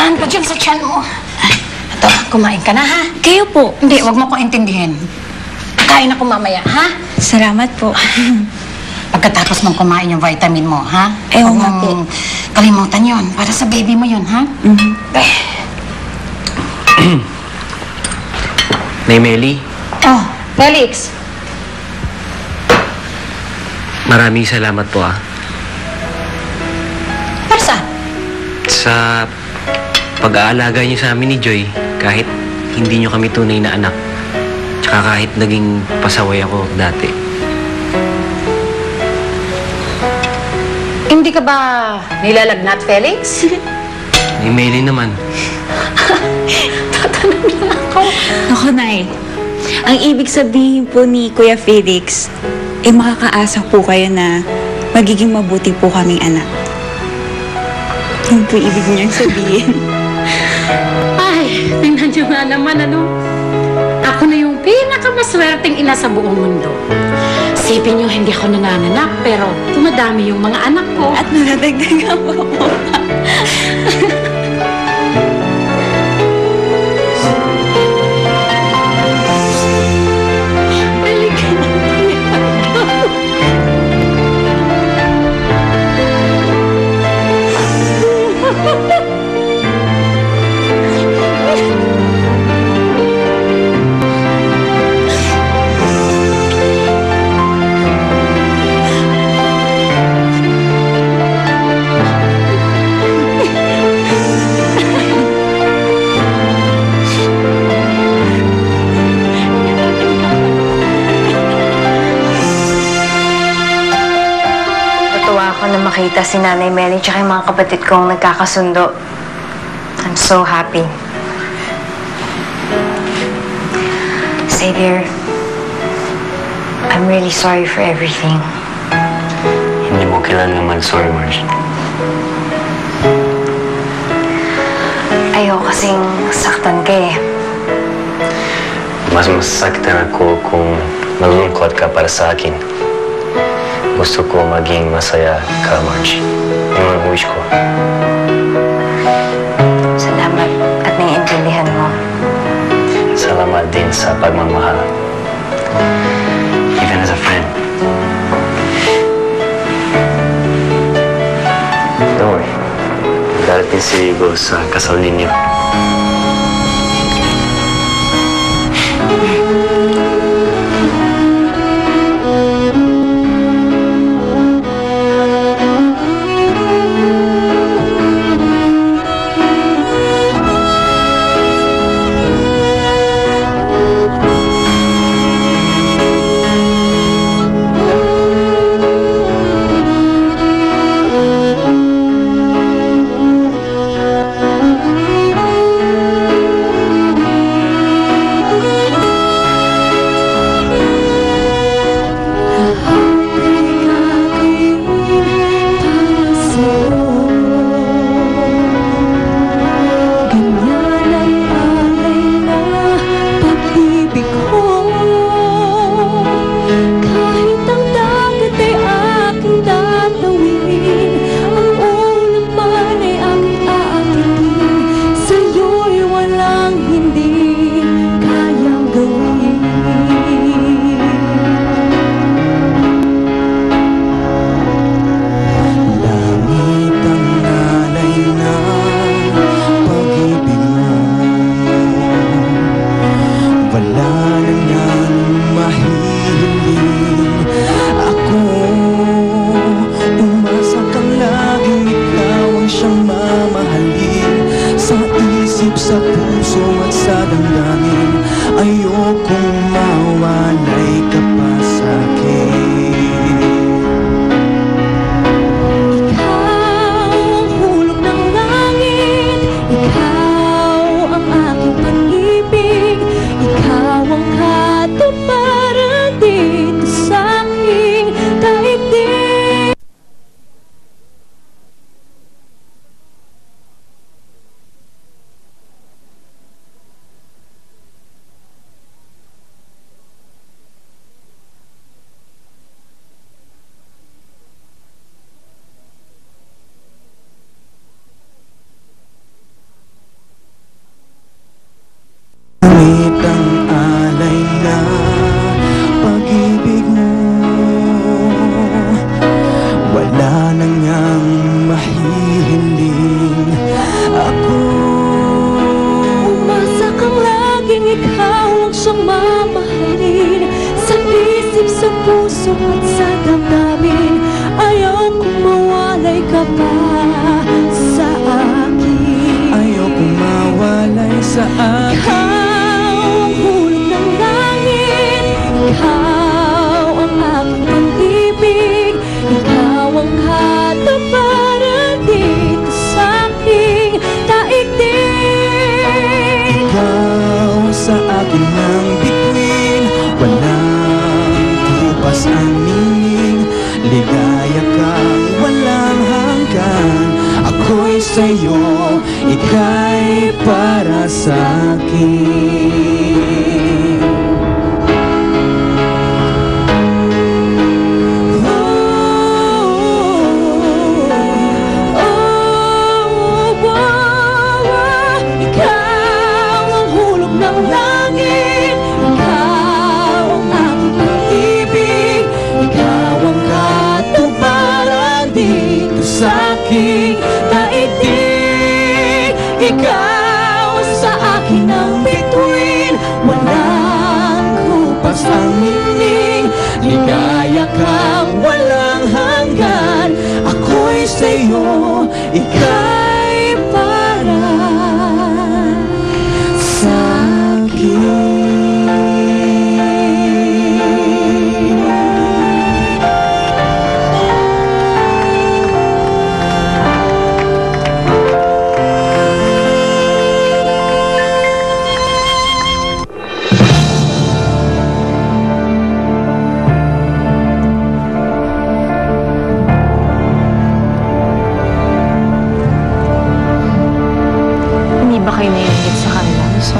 Saan pa dyan sa tiyan mo? Ito, kumain ka na, ha? Kayo po. Hindi, wag mo ko intindihin. Kain ako mamaya, ha? Salamat po. Pagkatapos mong kumain yung vitamin mo, ha? Ewan Huwag nga mong po. kalimutan yun. Para sa baby mo yun, ha? Nay Meli, Oh, Felix. maraming salamat po Para saan? sa pag-aalaga niyo sa amin ni Joy kahit hindi niyo kami tunay na anak. Tsaka kahit naging pasaway ako dati. Hindi ka ba nilalagnat, Felix? Nay Meli naman. Tatanong lang ako. Ako, Nay. Ang ibig sabihin po ni Kuya Felix, makakaasa po kayo na magiging mabuti po kaming anak. Yun po ibig niyang sabihin. Ay, tingnan niyo nga naman, ano? Ako na yung pinakamaswerteng ina sa buong mundo. Isipin niyo, hindi ako nanananak, pero tumadami yung mga anak ko. At nakadagdagan po ako. Natuwa ako na makita si Nanay Meli tsaka yung mga kapatid kong nagkakasundo. I'm so happy. Xavier, I'm really sorry for everything. Hindi mo kailangan mag-sorry, Marge. Ayoko kasing saktan ka eh. Mas masasaktan ako kung malulungkot ka para sa akin. Gusto ko maging masaya ka, Marge. Yun ang wish ko. Salamat at naiintindihan mo. Salamat din sa pagmamahal. Even as a friend. Don't worry. Darating si Hugo sa kasal ninyo. Ngunit ang alay na pag-ibig mo, wala na niyang mahihiling. Ako umasa kang laging ikaw ang siyang mamahalin. Sa isip, sa puso at sa damdamin, ayaw kong mawalay ka pa sa akin. ayaw kong mawalay sa akin. Ikaw ang hulog ng langit, ikaw ang aking pag-ibig, ikaw ang katuparan dito sa aking daigdig. Ikaw sa akin ang bituin, walang tupas ang ningning. Ligaya kang walang hanggan. Ako'y sa'yo, ika'y para sa'kin. Ikaw ang hulog ng langit, ikaw ang aking pag-ibig, ikaw ang katuparan dito sa aking daigdig. Ikaw sa akin ang bituin, walang kupas ang ningning. Ligaya kang walang hanggan. Ako'y sa'yo, ika'y Para Hindi ba kayo naiingit sa kanila? So,